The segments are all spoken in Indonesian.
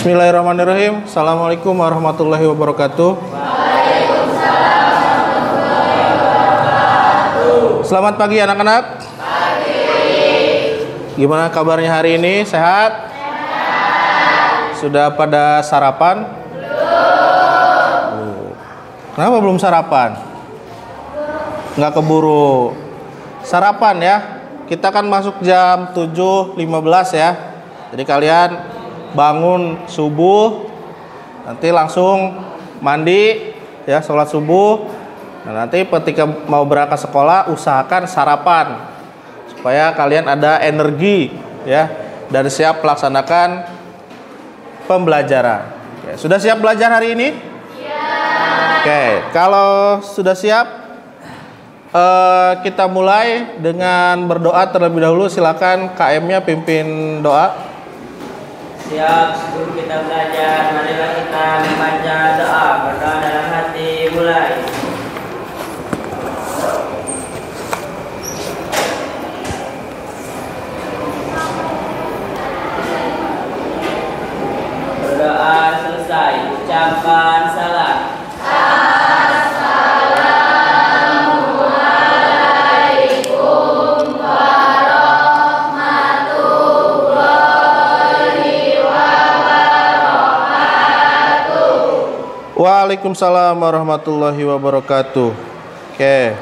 Bismillahirrahmanirrahim. Assalamualaikum warahmatullahi wabarakatuh. Selamat pagi anak-anak. Gimana kabarnya hari ini? Sehat? Sudah pada sarapan? Belum. Kenapa belum sarapan? Nggak keburu sarapan ya. Kita kan masuk jam 7.15 ya. Jadi kalian bangun subuh, nanti langsung mandi ya, sholat subuh. Nah, nanti ketika mau berangkat sekolah usahakan sarapan supaya kalian ada energi ya dan siap melaksanakan pembelajaran. Oke, sudah siap belajar hari ini? Ya. Oke, kalau sudah siap kita mulai dengan berdoa terlebih dahulu. Silakan KM-nya pimpin doa. Siap, sebelum kita belajar, marilah kita membaca doa. Berdoa dalam hati, mulai. Berdoa selesai, ucapkan salam. Waalaikumsalam warahmatullahi wabarakatuh. Oke.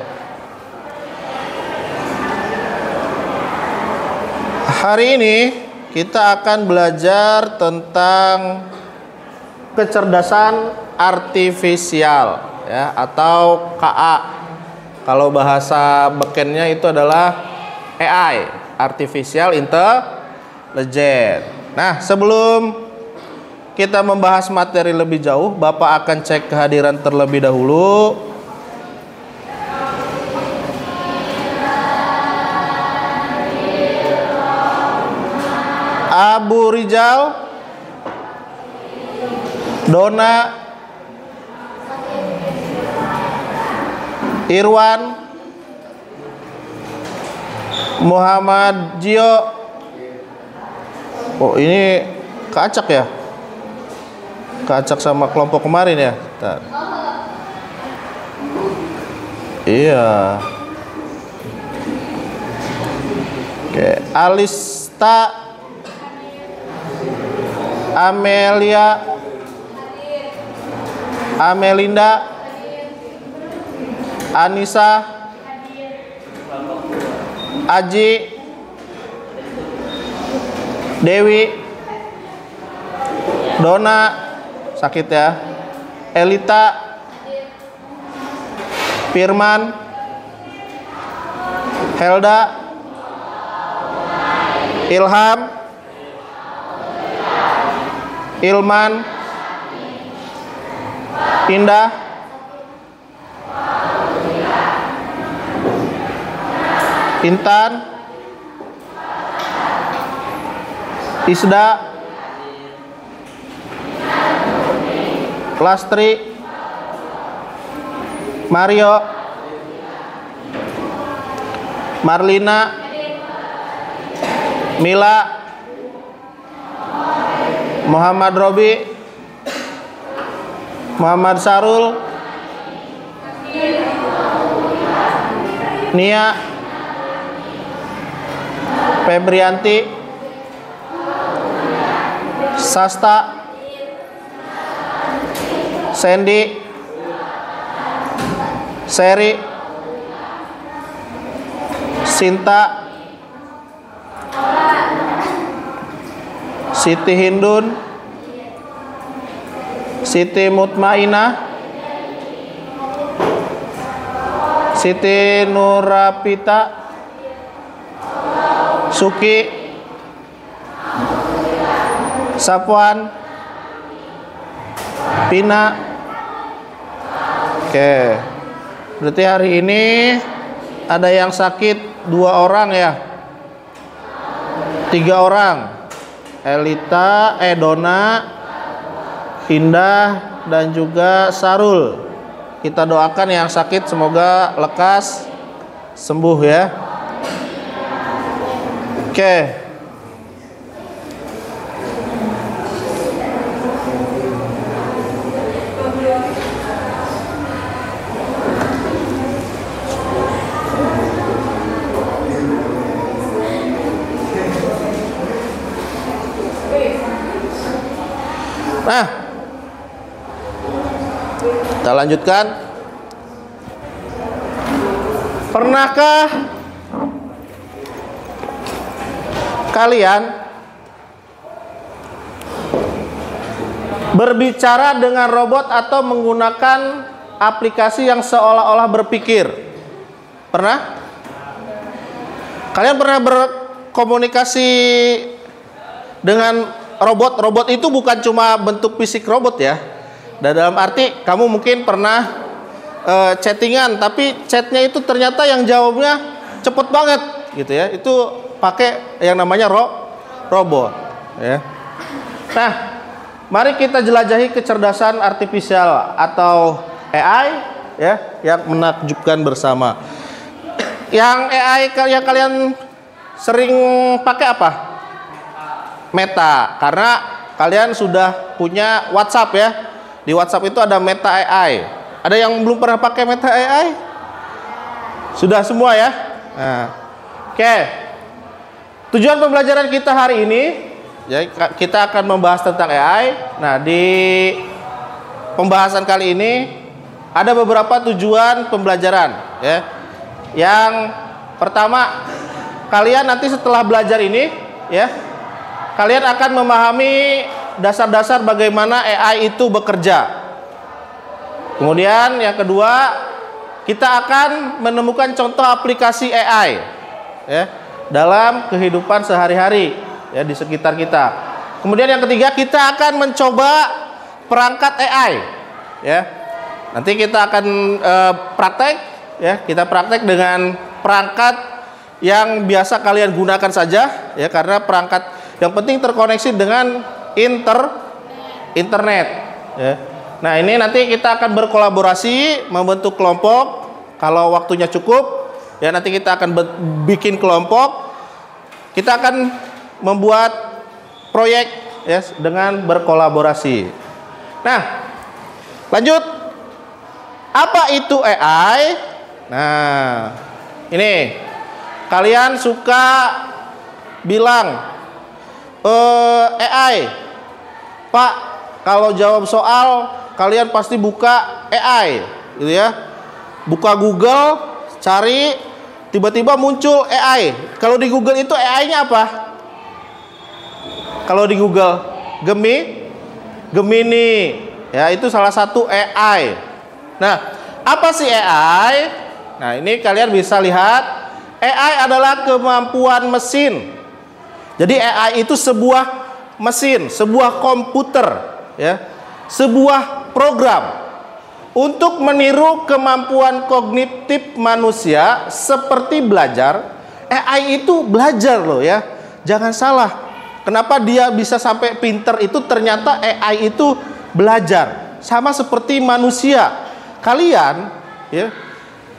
Hari ini kita akan belajar tentang kecerdasan artifisial ya, atau KA. Kalau bahasa bekennya itu adalah AI, Artificial Intelligence. Nah, sebelum kita membahas materi lebih jauh, Bapak akan cek kehadiran terlebih dahulu. Abu Rijal, Dona, Irwan, Muhammad Jio. Oh, ini keacak ya? Keacak sama kelompok kemarin ya. Bentar. Iya. Oke, Alista, Amelia, Amelinda, Anissa, Aji, Dewi, Dona, sakit ya, Elita, Firman, Helda, Ilham, Ilman, Indah, Intan, Isda, Lastri, Mario, Marlina, Mila, Muhammad Robi, Muhammad Sarul, Nia, Febrianti, Sasta, Sandy, Seri, Sinta, Siti Hindun, Siti Mutmainah, Siti Nurapita, Suki, Sapwan, Pina. Oke, berarti hari ini ada yang sakit 2 orang ya, 3 orang. Elita, Dona, Indah, dan juga Sarul. Kita doakan yang sakit semoga lekas sembuh ya. Oke. Nah, kita lanjutkan. Pernahkah kalian berbicara dengan robot atau menggunakan aplikasi yang seolah-olah berpikir? Pernah? Kalian pernah berkomunikasi dengan robot? Robot itu bukan cuma bentuk fisik robot ya. Dan dalam arti kamu mungkin pernah chattingan, tapi chatnya itu ternyata yang jawabnya cepet banget gitu ya. Itu pakai yang namanya robot ya. Nah, mari kita jelajahi kecerdasan artifisial atau AI ya, yang menakjubkan bersama. Yang AI yang kalian sering pakai apa? Meta, karena kalian sudah punya WhatsApp ya. Di WhatsApp itu ada Meta AI. Ada yang belum pernah pakai Meta AI? Sudah semua ya? Nah, oke. Tujuan pembelajaran kita hari ini, ya, kita akan membahas tentang AI. Nah, di pembahasan kali ini ada beberapa tujuan pembelajaran ya. Yang pertama, kalian nanti setelah belajar ini ya, kalian akan memahami dasar-dasar bagaimana AI itu bekerja. Kemudian yang kedua, kita akan menemukan contoh aplikasi AI ya, dalam kehidupan sehari-hari ya, di sekitar kita. Kemudian yang ketiga, kita akan mencoba perangkat AI ya. Nanti kita akan praktek ya, kita praktek dengan perangkat yang biasa kalian gunakan saja ya, karena perangkat yang penting terkoneksi dengan internet ya. Nah, ini nanti kita akan berkolaborasi, membentuk kelompok kalau waktunya cukup ya. Nanti kita akan bikin kelompok, kita akan membuat proyek ya, dengan berkolaborasi. Nah, lanjut. Apa itu AI? Nah, ini kalian suka bilang AI, Pak, kalau jawab soal kalian pasti buka AI gitu ya. Buka Google, cari, tiba-tiba muncul AI. Kalau di Google itu AI-nya apa? Kalau di Google Gemini ya, itu salah satu AI. Nah, apa sih AI? Nah, ini kalian bisa lihat, AI adalah kemampuan mesin. Jadi AI itu sebuah mesin, sebuah komputer ya, sebuah program untuk meniru kemampuan kognitif manusia seperti belajar. AI itu belajar loh ya. Jangan salah. Kenapa dia bisa sampai pinter itu? Ternyata AI itu belajar. Sama seperti manusia. Kalian ya,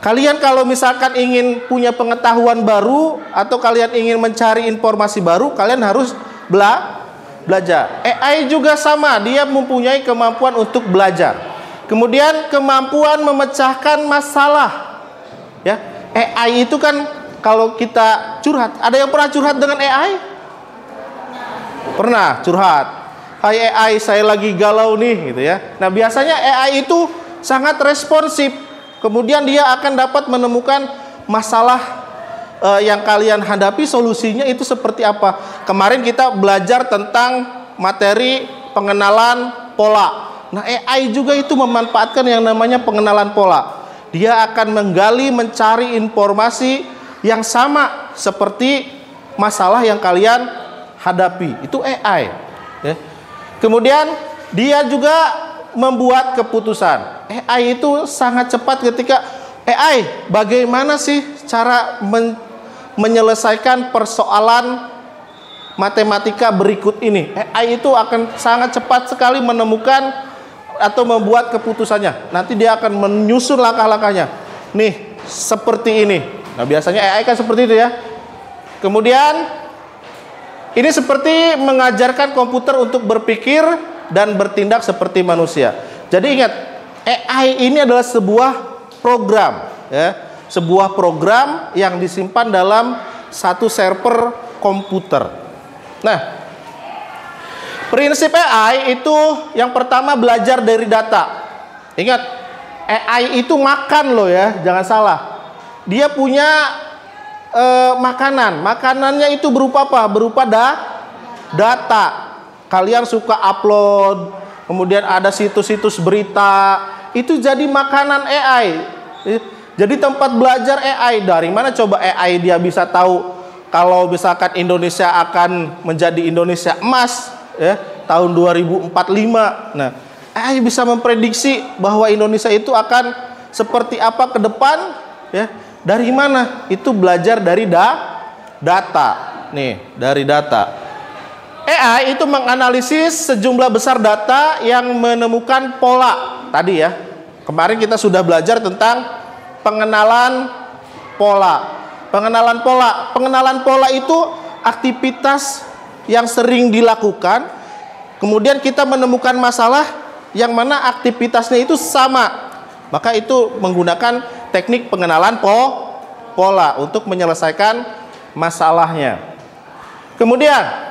kalian kalau misalkan ingin punya pengetahuan baru atau kalian ingin mencari informasi baru, kalian harus belajar. AI juga sama, dia mempunyai kemampuan untuk belajar. Kemudian kemampuan memecahkan masalah. Ya, AI itu kan kalau kita curhat, ada yang pernah curhat dengan AI? Pernah curhat. Hai AI, saya lagi galau nih gitu ya. Nah, biasanya AI itu sangat responsif. Kemudian dia akan dapat menemukan masalah yang kalian hadapi, solusinya itu seperti apa. Kemarin kita belajar tentang materi pengenalan pola. Nah, AI juga itu memanfaatkan yang namanya pengenalan pola. Dia akan menggali, mencari informasi yang sama seperti masalah yang kalian hadapi. Itu AI ya. Kemudian dia juga membuat keputusan. AI itu sangat cepat ketika AI, bagaimana sih cara menyelesaikan persoalan matematika berikut ini? AI itu akan sangat cepat sekali menemukan atau membuat keputusannya. Nanti dia akan menyusun langkah-langkahnya. Nih, seperti ini. Nah, biasanya AI kan seperti itu ya. Kemudian ini seperti mengajarkan komputer untuk berpikir dan bertindak seperti manusia. Jadi ingat, AI ini adalah sebuah program ya, sebuah program yang disimpan dalam satu server komputer. Nah, Prinsip AI itu yang pertama belajar dari data. Ingat, AI itu makan loh ya, jangan salah. Dia punya makanan. Makanannya itu berupa apa? Berupa data. Kalian suka upload, kemudian ada situs-situs berita, itu jadi makanan AI. Jadi tempat belajar AI. Dari mana coba AI dia bisa tahu kalau misalkan Indonesia akan menjadi Indonesia emas ya, tahun 2045. Nah, AI bisa memprediksi bahwa Indonesia itu akan seperti apa ke depan ya. Dari mana? Itu belajar dari data. Nih, dari data. AI itu menganalisis sejumlah besar data yang menemukan pola. Tadi ya, kemarin kita sudah belajar tentang pengenalan pola. Pengenalan pola itu aktivitas yang sering dilakukan. Kemudian kita menemukan masalah yang mana aktivitasnya itu sama. Maka itu menggunakan teknik pengenalan pola untuk menyelesaikan masalahnya. Kemudian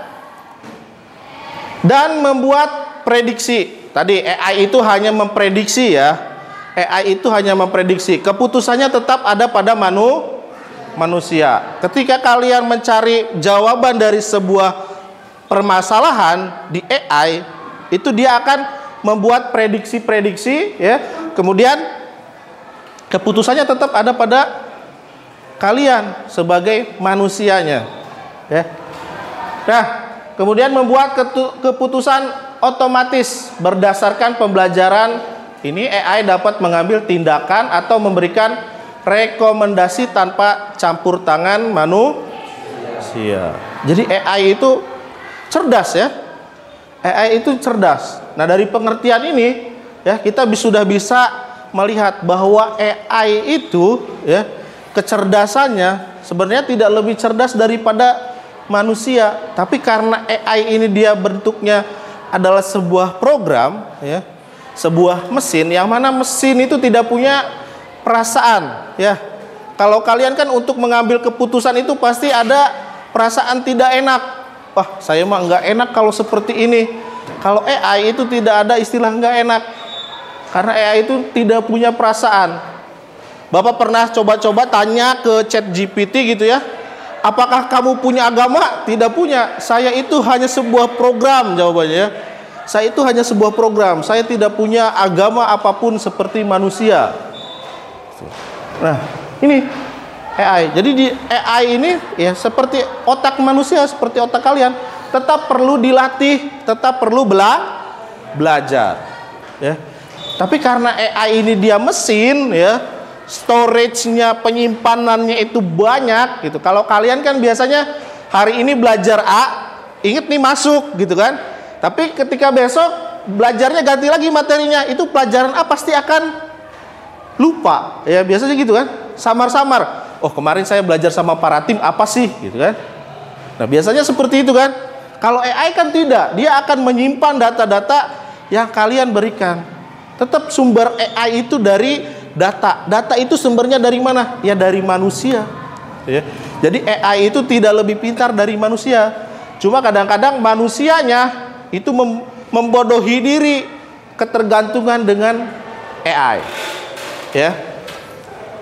dan membuat prediksi. Tadi AI itu hanya memprediksi ya. AI itu hanya memprediksi. Keputusannya tetap ada pada manusia. Ketika kalian mencari jawaban dari sebuah permasalahan di AI, itu dia akan membuat prediksi-prediksi ya. Kemudian keputusannya tetap ada pada kalian sebagai manusianya ya. Nah, kemudian membuat keputusan otomatis berdasarkan pembelajaran. Ini AI dapat mengambil tindakan atau memberikan rekomendasi tanpa campur tangan manusia. Jadi AI itu cerdas ya. AI itu cerdas. Nah, dari pengertian ini ya, kita sudah bisa melihat bahwa AI itu ya, kecerdasannya sebenarnya tidak lebih cerdas daripada manusia, tapi karena AI ini dia bentuknya adalah sebuah program ya, sebuah mesin, yang mana mesin itu tidak punya perasaan ya. Kalau kalian kan untuk mengambil keputusan itu pasti ada perasaan tidak enak. Wah, saya mah nggak enak kalau seperti ini. Kalau AI itu tidak ada istilah nggak enak, karena AI itu tidak punya perasaan. Bapak pernah coba-coba tanya ke ChatGPT gitu ya, apakah kamu punya agama? Tidak punya. Saya itu hanya sebuah program, jawabannya. Saya itu hanya sebuah program. Saya tidak punya agama apapun seperti manusia. Nah, ini AI. Jadi di AI ini ya seperti otak manusia, seperti otak kalian. Tetap perlu dilatih, tetap perlu belajar. Ya. Tapi karena AI ini dia mesin ya, storage-nya, penyimpanannya itu banyak gitu. Kalau kalian kan biasanya hari ini belajar A, inget nih masuk gitu kan. Tapi ketika besok belajarnya ganti lagi materinya, itu pelajaran A pasti akan lupa. Ya biasanya gitu kan, samar-samar. Oh, kemarin saya belajar sama Paratim apa sih gitu kan. Nah, biasanya seperti itu kan. Kalau AI kan tidak, dia akan menyimpan data-data yang kalian berikan. Tetap sumber AI itu dari data. Data itu sumbernya dari mana? Ya dari manusia. Ya. Jadi AI itu tidak lebih pintar dari manusia. Cuma kadang-kadang manusianya itu membodohi diri, ketergantungan dengan AI. Ya.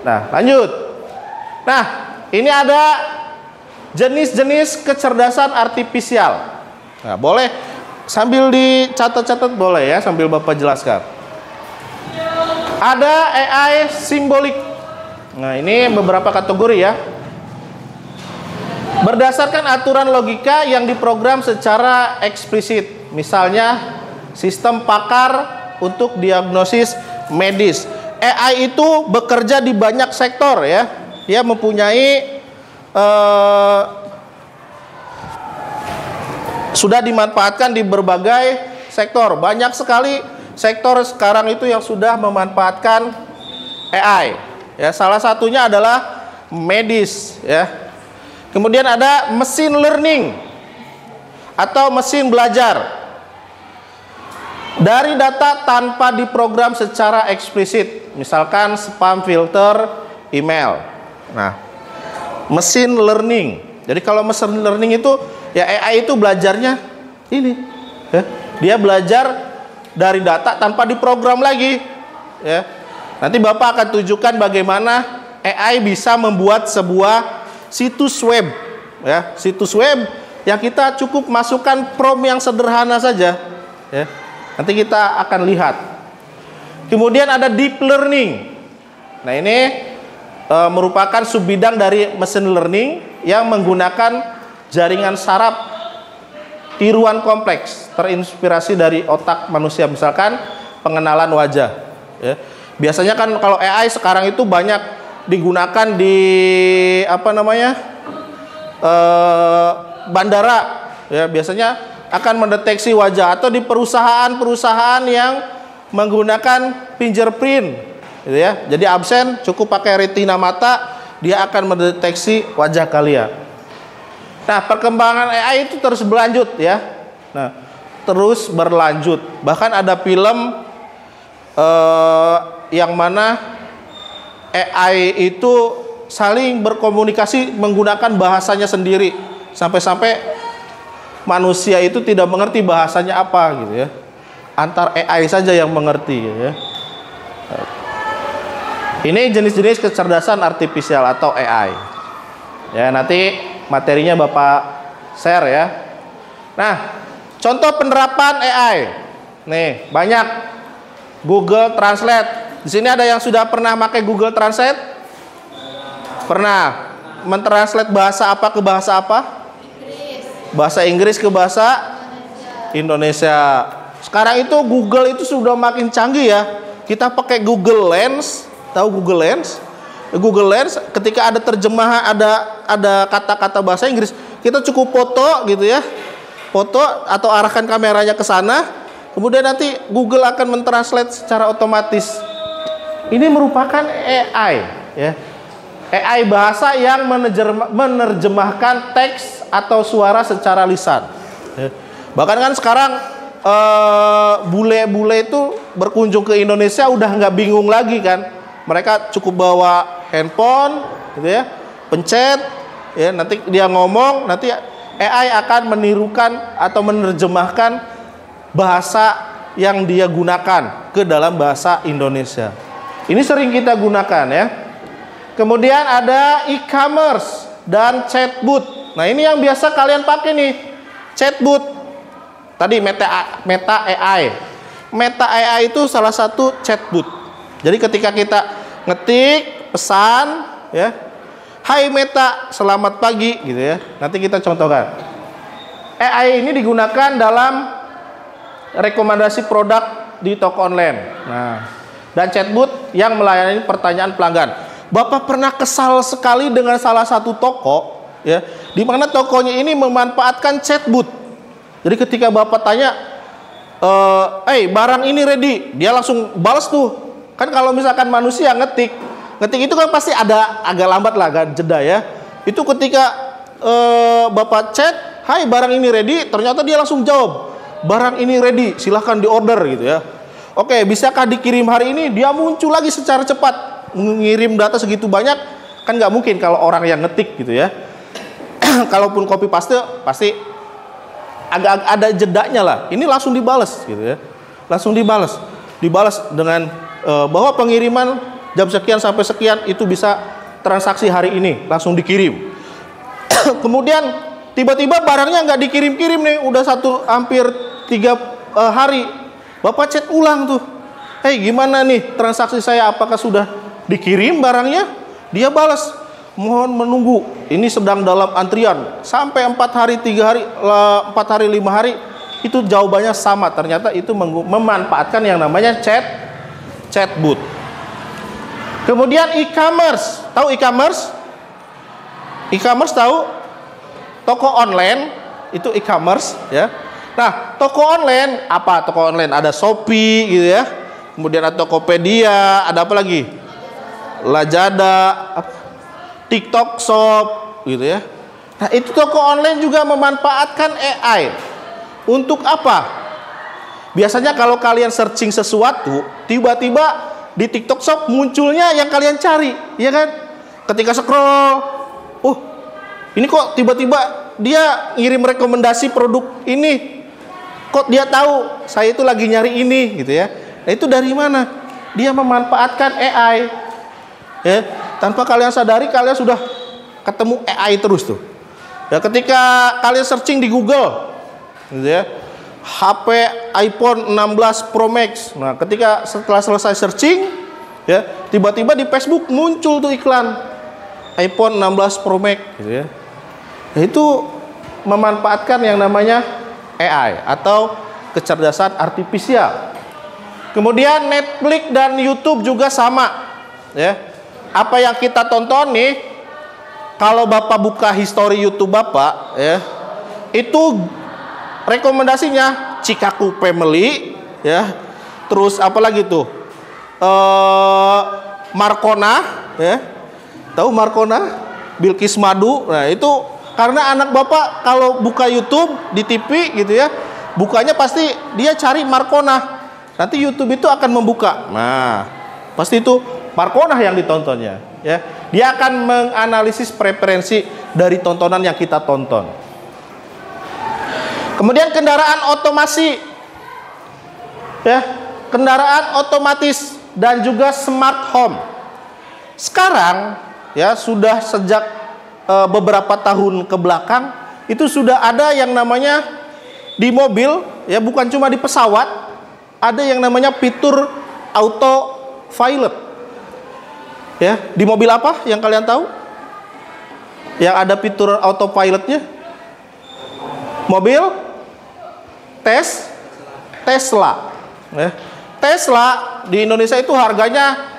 Nah, lanjut. Nah, ini ada jenis-jenis kecerdasan artifisial. Nah, boleh sambil dicatat-catat boleh ya, sambil Bapak jelaskan. Ada AI simbolik. Nah, ini beberapa kategori ya. Berdasarkan aturan logika yang diprogram secara eksplisit. Misalnya sistem pakar untuk diagnosis medis. AI itu bekerja di banyak sektor ya. Dia mempunyai sudah dimanfaatkan di berbagai sektor. Banyak sekali sektor sekarang itu yang sudah memanfaatkan AI. Ya, salah satunya adalah medis. Ya. Kemudian ada machine learning atau mesin belajar. Dari data tanpa diprogram secara eksplisit. Misalkan spam filter email. Nah, machine learning. Jadi kalau machine learning itu ya AI itu belajarnya ini Ya. Dia belajar dari data tanpa diprogram lagi. Ya. Nanti Bapak akan tunjukkan bagaimana AI bisa membuat sebuah situs web. Ya, situs web yang kita cukup masukkan prompt yang sederhana saja. Ya. Nanti kita akan lihat. Kemudian ada deep learning. Nah, ini merupakan subbidang dari machine learning yang menggunakan jaringan saraf tiruan kompleks terinspirasi dari otak manusia, misalkan pengenalan wajah. Ya. Biasanya kan kalau AI sekarang itu banyak digunakan di bandara. Ya, biasanya akan mendeteksi wajah, atau di perusahaan-perusahaan yang menggunakan fingerprint. Gitu ya. Jadi absen cukup pakai retina mata, dia akan mendeteksi wajah kalian. Nah, perkembangan AI itu terus berlanjut ya. Nah, terus berlanjut. Bahkan ada film yang mana AI itu saling berkomunikasi menggunakan bahasanya sendiri, sampai-sampai manusia itu tidak mengerti bahasanya apa gitu ya. Antar AI saja yang mengerti gitu ya. Ini jenis-jenis kecerdasan artifisial atau AI. Ya, nanti materinya Bapak share ya. Nah, contoh penerapan AI. Nih, banyak. Google Translate. Di sini ada yang sudah pernah pakai Google Translate? Pernah. Mentranslate bahasa apa ke bahasa apa? Bahasa Inggris ke bahasa Indonesia. Sekarang itu Google itu sudah makin canggih ya. Kita pakai Google Lens. Tahu Google Lens? Google Lens ketika ada terjemahan, ada kata-kata bahasa Inggris, kita cukup foto gitu ya. Foto atau arahkan kameranya ke sana, kemudian nanti Google akan mentranslate secara otomatis. Ini merupakan AI ya. AI bahasa yang menerjemahkan teks atau suara secara lisan. Ya. Bahkan kan sekarang bule-bule itu berkunjung ke Indonesia udah nggak bingung lagi kan. Mereka cukup bawa handphone, gitu ya, pencet, ya, nanti dia ngomong, nanti AI akan menirukan atau menerjemahkan bahasa yang dia gunakan ke dalam bahasa Indonesia. Ini sering kita gunakan ya. Kemudian ada e-commerce dan chatbot. Nah, ini yang biasa kalian pakai nih, chatbot. Tadi Meta AI. Meta AI itu salah satu chatbot. Jadi ketika kita ngetik pesan ya, "Hai Meta, selamat pagi," gitu ya. Nanti kita contohkan. AI ini digunakan dalam rekomendasi produk di toko online. Nah, dan chatbot yang melayani pertanyaan pelanggan. Bapak pernah kesal sekali dengan salah satu toko ya, di mana tokonya ini memanfaatkan chatbot. Jadi ketika Bapak tanya, barang ini ready," dia langsung balas tuh. Kan kalau misalkan manusia ngetik itu kan pasti ada agak lambat lah, agak jeda ya. Itu ketika Bapak chat, "Hai, barang ini ready," ternyata dia langsung jawab, "Barang ini ready, silahkan diorder," gitu ya. "Oke, bisakah dikirim hari ini?" Dia muncul lagi secara cepat, mengirim data segitu banyak, kan nggak mungkin kalau orang yang ngetik gitu ya. Kalaupun copy paste pasti agak ada jedanya lah. Ini langsung dibalas gitu ya. Langsung dibalas dengan bahwa pengiriman jam sekian sampai sekian itu bisa transaksi hari ini, langsung dikirim. Kemudian tiba-tiba barangnya nggak dikirim-kirim nih, udah hampir 3 hari. Bapak chat ulang tuh, "Hei, gimana nih transaksi saya, apakah sudah dikirim barangnya?" Dia balas, "Mohon menunggu, ini sedang dalam antrian." Sampai 4 hari, 3 hari, 4 hari, 5 hari, itu jawabannya sama. Ternyata itu memanfaatkan yang namanya chatbot. Kemudian e-commerce. Tahu e-commerce? E-commerce tahu? Toko online itu e-commerce ya. Nah, toko online apa? Toko online ada Shopee gitu ya. Kemudian ada Tokopedia, ada apa lagi? Lazada, TikTok Shop gitu ya. Nah, itu toko online juga memanfaatkan AI. Untuk apa? Biasanya kalau kalian searching sesuatu, tiba-tiba di TikTok Shop munculnya yang kalian cari, ya kan? Ketika scroll, ini kok tiba-tiba dia ngirim rekomendasi produk ini. Kok dia tahu saya itu lagi nyari ini gitu ya? Nah, itu dari mana? Dia memanfaatkan AI. Ya, tanpa kalian sadari kalian sudah ketemu AI terus tuh. Ya, ketika kalian searching di Google, gitu ya, HP iPhone 16 Pro Max. Nah, ketika setelah selesai searching, ya, tiba-tiba di Facebook muncul tuh iklan iPhone 16 Pro Max, gitu ya. Nah, itu memanfaatkan yang namanya AI atau kecerdasan artifisial. Kemudian Netflix dan YouTube juga sama, ya. Apa yang kita tonton nih, kalau Bapak buka history YouTube Bapak, ya, itu rekomendasinya Chicago Family, ya. Terus apa lagi tuh? Marcona, ya. Tahu Marcona? Bilqis Madu. Nah, itu karena anak Bapak kalau buka YouTube di TV gitu ya, bukanya pasti dia cari Marcona. Nanti YouTube itu akan membuka. Nah, pasti itu Marcona yang ditontonnya, ya. Dia akan menganalisis preferensi dari tontonan yang kita tonton. Kemudian kendaraan otomasi, ya, kendaraan otomatis dan juga smart home. Sekarang, ya, sudah sejak beberapa tahun ke belakang itu sudah ada yang namanya di mobil, ya, bukan cuma di pesawat, ada yang namanya fitur auto pilot. Ya, di mobil apa yang kalian tahu? Yang ada fitur autopilotnya? Mobil Tesla. Ya. Tesla di Indonesia itu harganya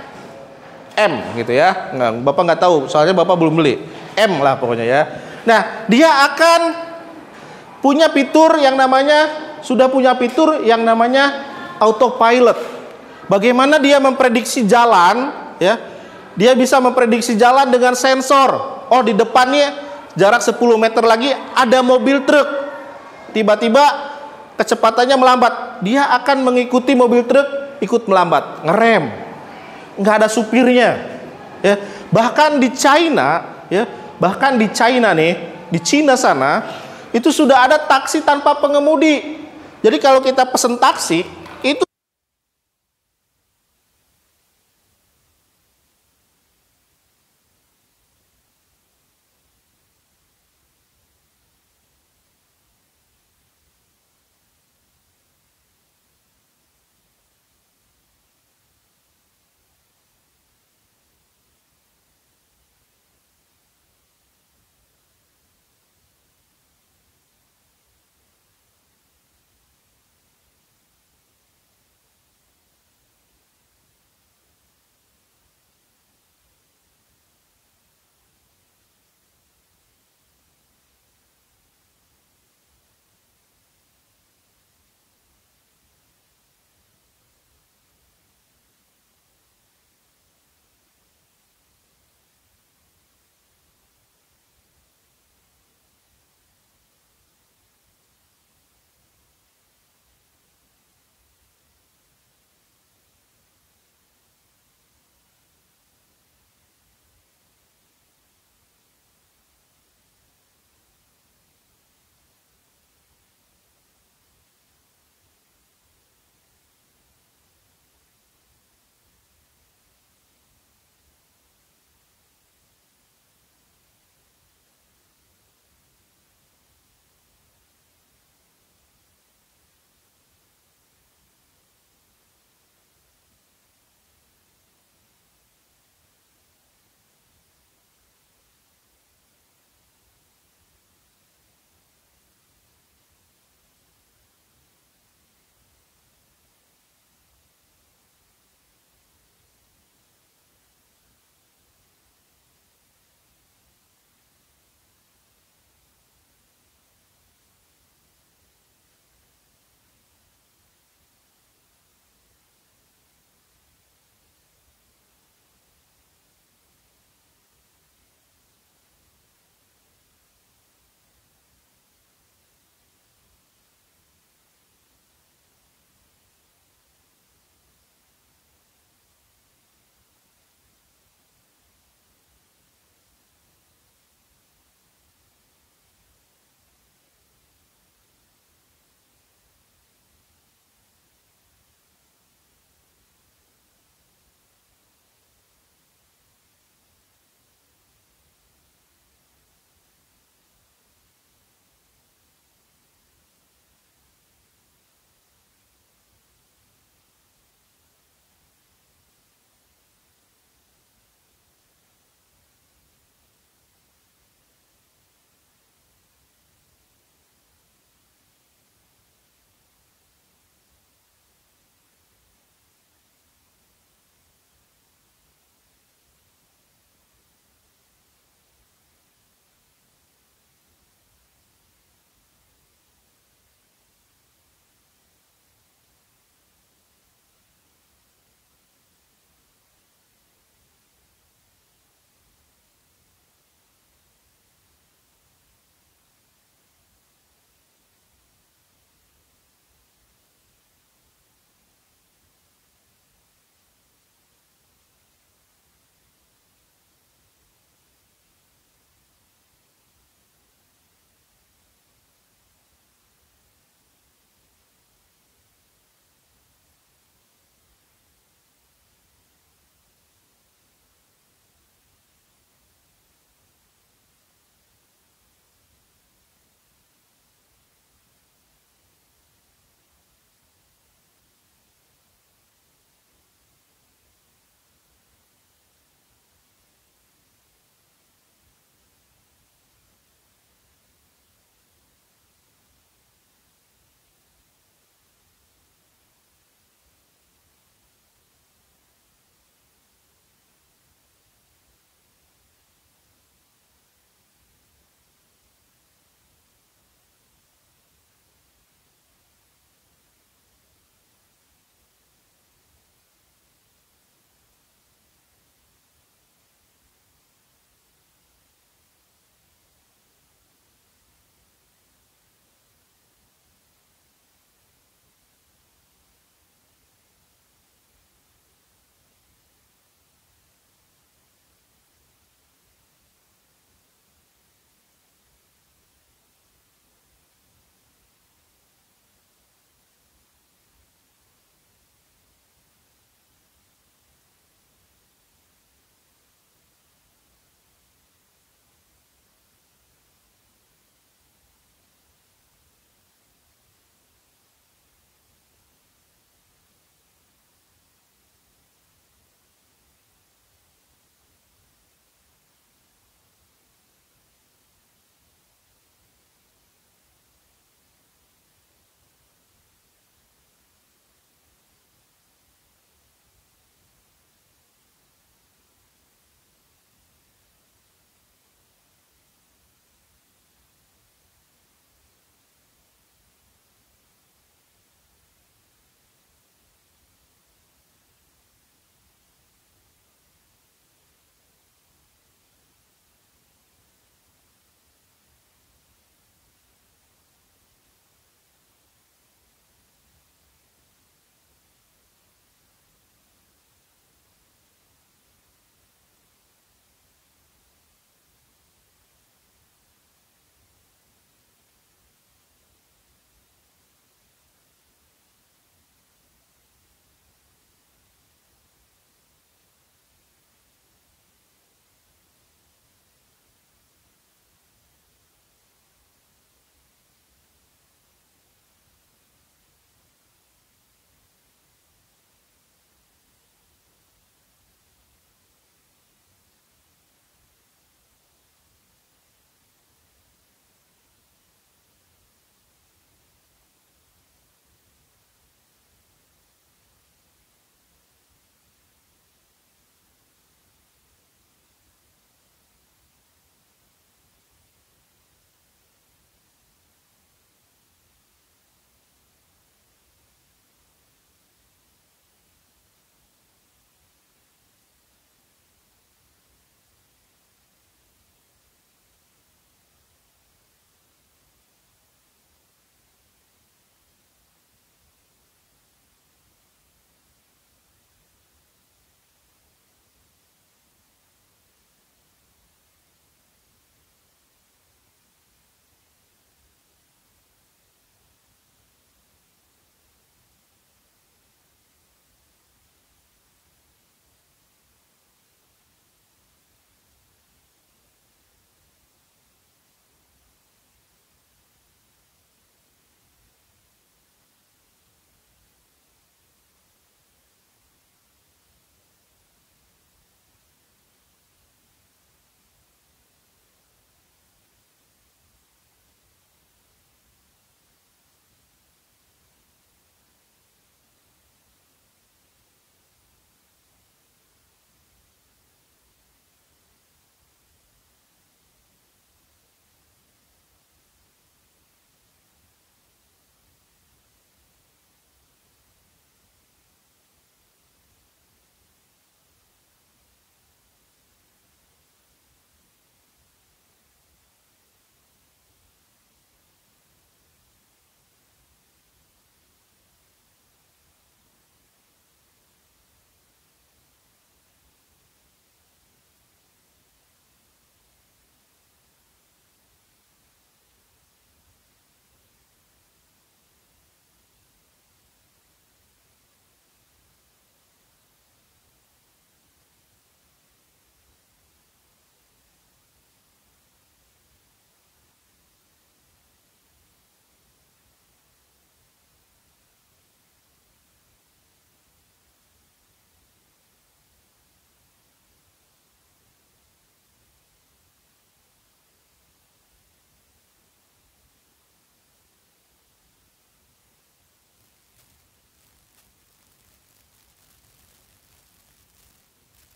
M gitu ya. Nggak, Bapak nggak tahu, soalnya Bapak belum beli. M lah pokoknya ya. Nah, dia akan punya fitur yang namanya autopilot. Bagaimana dia memprediksi jalan, ya? Dia bisa memprediksi jalan dengan sensor. Oh, di depannya jarak 10 meter lagi ada mobil truk. Tiba-tiba kecepatannya melambat. Dia akan mengikuti mobil truk, ikut melambat, ngerem. Nggak ada supirnya. Ya, bahkan di China, ya, nih, di Cina sana, itu sudah ada taksi tanpa pengemudi. Jadi kalau kita pesen taksi, itu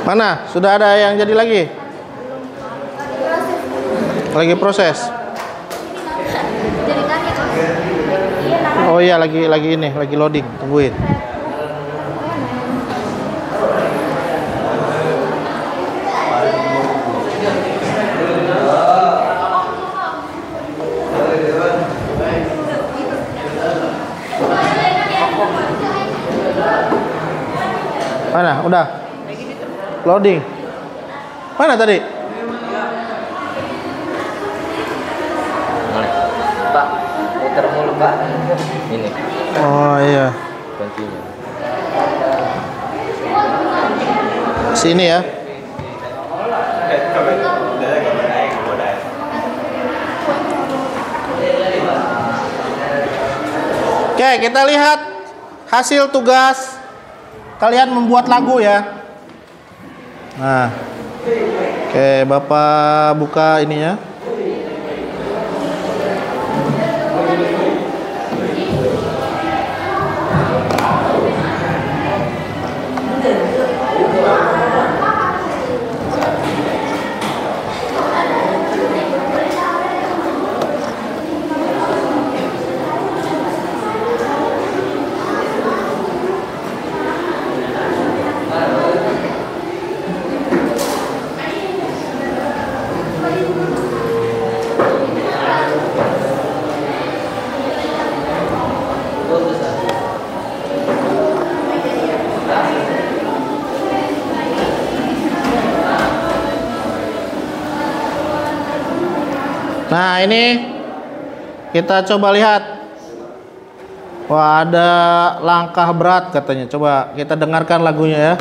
Mana? Sudah ada yang jadi lagi? Lagi proses. Oh iya, lagi ini, lagi loading. Tungguin. Mana? Udah. Loading. Mana tadi? Pak, muter mulu Pak. Ini. Oh iya. Continue. Sini ya. Oke, kita lihat hasil tugas kalian membuat lagu ya. Nah, oke, Bapak buka ininya. Nah, ini kita coba lihat. Wah, ada langkah berat katanya. Coba kita dengarkan lagunya ya.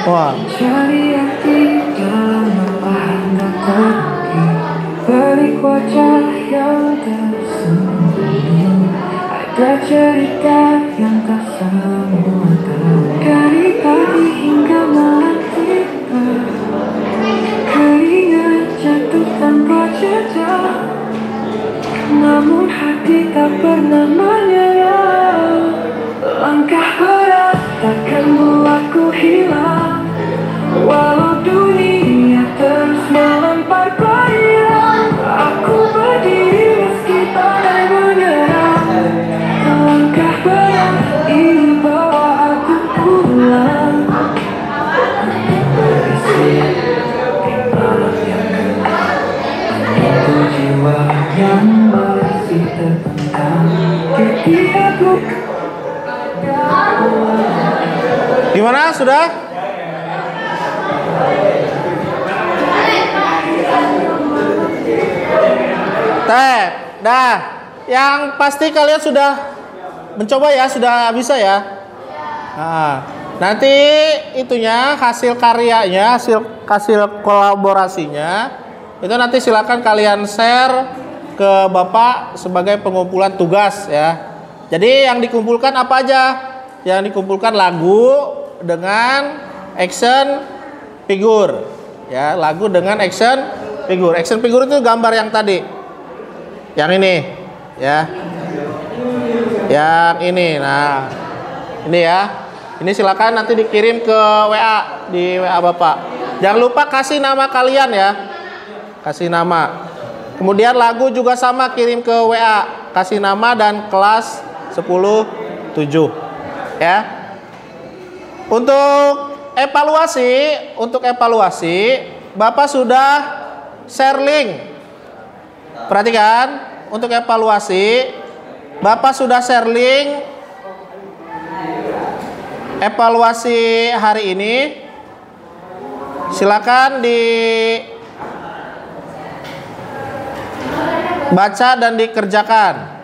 Wah. Cari arti dalam memahami pergi, balik wajah yang tersembunyi, ada cerita yang tak semua tahu. Dari pagi hingga malam tiba, keringat jatuh tanpa jejak, namun hati tak pernah menyerah. Langkah berat takkan buatku hilang, walau dunia terus melempar bayang. Aku berdiri meski badai menyerang. Langkah berat ini bawa aku pulang. Berisi di malam yang gelap, itu jiwa yang masih terpendam. Ketika aku Gimana? Sudah? Dah. Yang pasti kalian sudah mencoba ya, sudah bisa ya. Nah, nanti itunya hasil karyanya, hasil kolaborasinya itu nanti silakan kalian share ke Bapak sebagai pengumpulan tugas ya. Jadi yang dikumpulkan apa aja? Yang dikumpulkan lagu dengan action figure ya, lagu dengan action figure. Action figure itu gambar yang tadi, yang ini ya, yang ini. Nah, ini ya, ini silakan nanti dikirim ke WA, di WA Bapak. Jangan lupa kasih nama kalian ya, kasih nama. Kemudian lagu juga sama, kirim ke WA, kasih nama dan kelas 10-7 ya. Untuk evaluasi Bapak sudah share link. Perhatikan, untuk evaluasi Bapak sudah share link evaluasi hari ini. Silakan dibaca dan dikerjakan.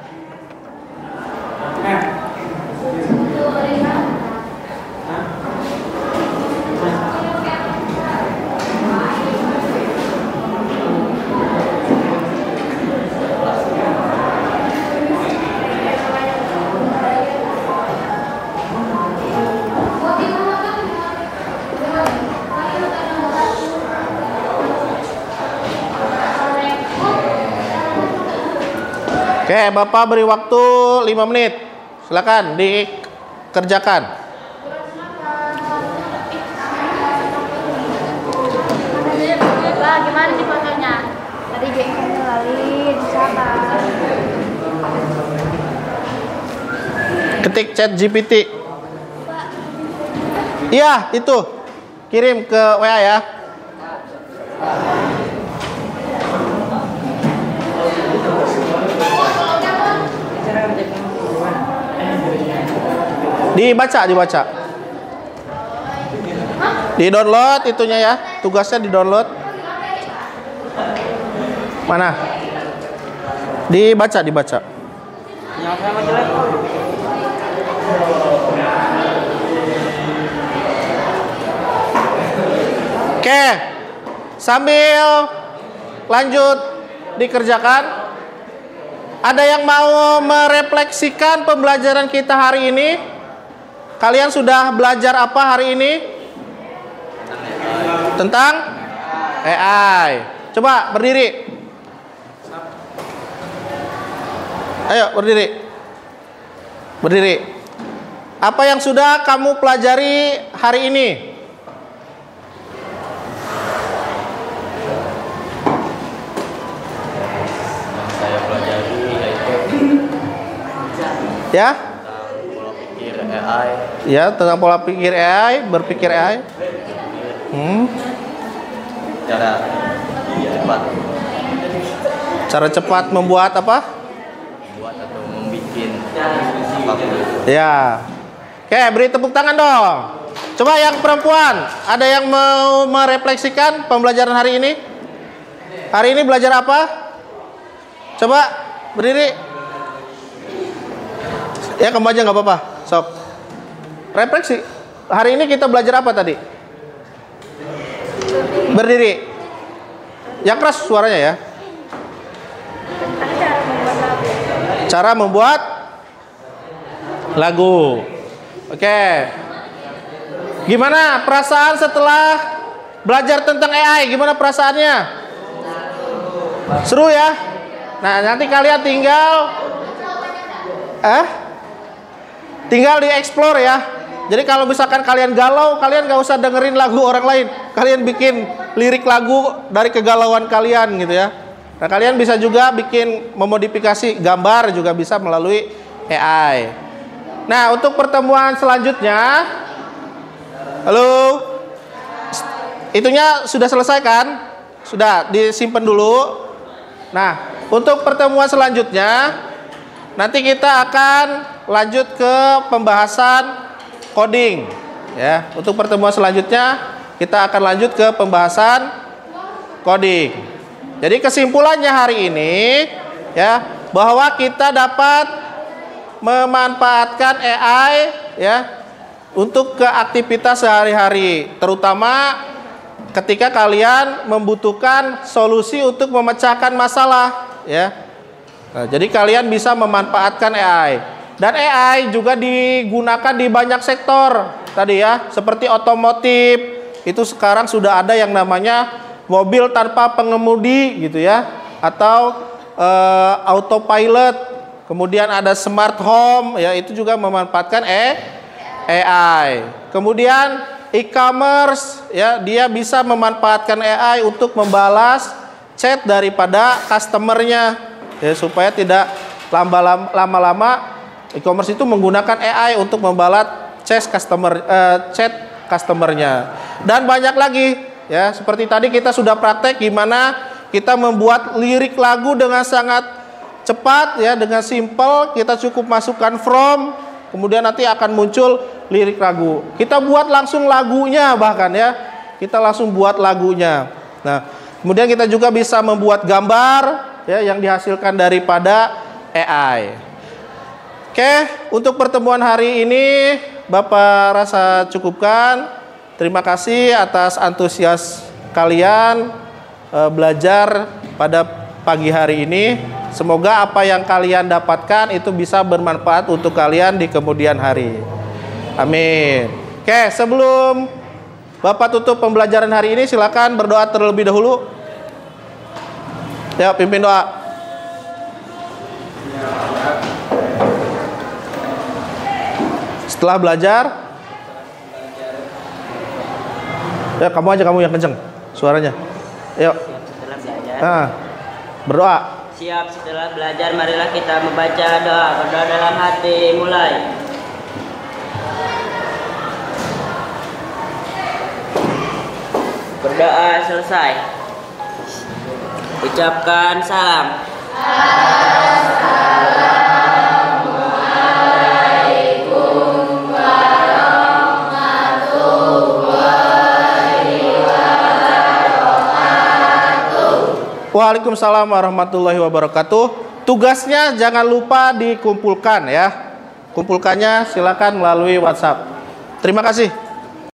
Oke, Bapak beri waktu 5 menit. Silakan dikerjakan. Pak, gimana sih fotonya? Tadi jengkolnya lalin, siapa? Ketik chat GPT. Iya, itu. Kirim ke WA ya. Dibaca. Di-download itunya ya. Tugasnya di-download. Mana? Dibaca. Yang sama jelek. Oke. Sambil lanjut dikerjakan. Ada yang mau merefleksikan pembelajaran kita hari ini? Kalian sudah belajar apa hari ini? Tentang AI. Coba berdiri. Ayo berdiri. Apa yang sudah kamu pelajari hari ini? Saya pelajari yaitu Ya? pola pikir AI, Ya, tentang pola pikir AI, berpikir AI. Cara cepat membuat apa? membuat atau membuat apapun. Ya. Oke, beri tepuk tangan dong. Coba yang perempuan, ada yang mau merefleksikan pembelajaran hari ini? Hari ini belajar apa? Coba berdiri. Ya, kamu aja nggak apa-apa. Sok. Refleksi. Hari ini kita belajar apa tadi? Berdiri. Yang keras suaranya ya. Cara membuat lagu. Oke. Gimana perasaan setelah belajar tentang AI? Gimana perasaannya? Seru ya? Nah, nanti kalian tinggal dieksplor ya. Jadi kalau misalkan kalian galau, kalian gak usah dengerin lagu orang lain. Kalian bikin lirik lagu dari kegalauan kalian gitu ya. Nah, kalian bisa juga bikin memodifikasi gambar juga bisa melalui AI. Nah, untuk pertemuan selanjutnya, halo, itunya sudah selesai kan? Sudah disimpan dulu. Nah, untuk pertemuan selanjutnya, nanti kita akan lanjut ke pembahasan coding. Ya, untuk pertemuan selanjutnya kita akan lanjut ke pembahasan coding. Jadi kesimpulannya hari ini ya, bahwa kita dapat memanfaatkan AI ya untuk ke aktivitas sehari-hari, terutama ketika kalian membutuhkan solusi untuk memecahkan masalah ya. Nah, jadi kalian bisa memanfaatkan AI. Dan AI juga digunakan di banyak sektor tadi ya, seperti otomotif. Itu sekarang sudah ada yang namanya mobil tanpa pengemudi gitu ya, atau autopilot. Kemudian ada smart home ya, itu juga memanfaatkan AI. Kemudian e-commerce ya, dia bisa memanfaatkan AI untuk membalas chat daripada customernya ya, supaya tidak lama-lama. E-commerce itu menggunakan AI untuk membalas chat customernya. Dan banyak lagi ya, seperti tadi kita sudah praktek gimana kita membuat lirik lagu dengan sangat cepat ya, dengan simple. Kita cukup masukkan from, kemudian nanti akan muncul lirik lagu. Kita buat langsung lagunya bahkan ya. Kita langsung buat lagunya. Nah, kemudian kita juga bisa membuat gambar ya yang dihasilkan daripada AI. Oke, untuk pertemuan hari ini Bapak rasa cukupkan. Terima kasih atas antusias kalian belajar pada pagi hari ini. Semoga apa yang kalian dapatkan itu bisa bermanfaat untuk kalian di kemudian hari. Amin. Oke, sebelum Bapak tutup pembelajaran hari ini, silakan berdoa terlebih dahulu. Ya, pimpin doa. Setelah belajar, ya kamu yang kenceng suaranya. Yuk. Setelah belajar. Nah, berdoa. Siap setelah belajar, marilah kita membaca doa. Berdoa dalam hati, mulai. Berdoa selesai. Ucapkan salam. Waalaikumsalam warahmatullahi wabarakatuh. Tugasnya jangan lupa dikumpulkan ya. Kumpulkannya silakan melalui WhatsApp. Terima kasih.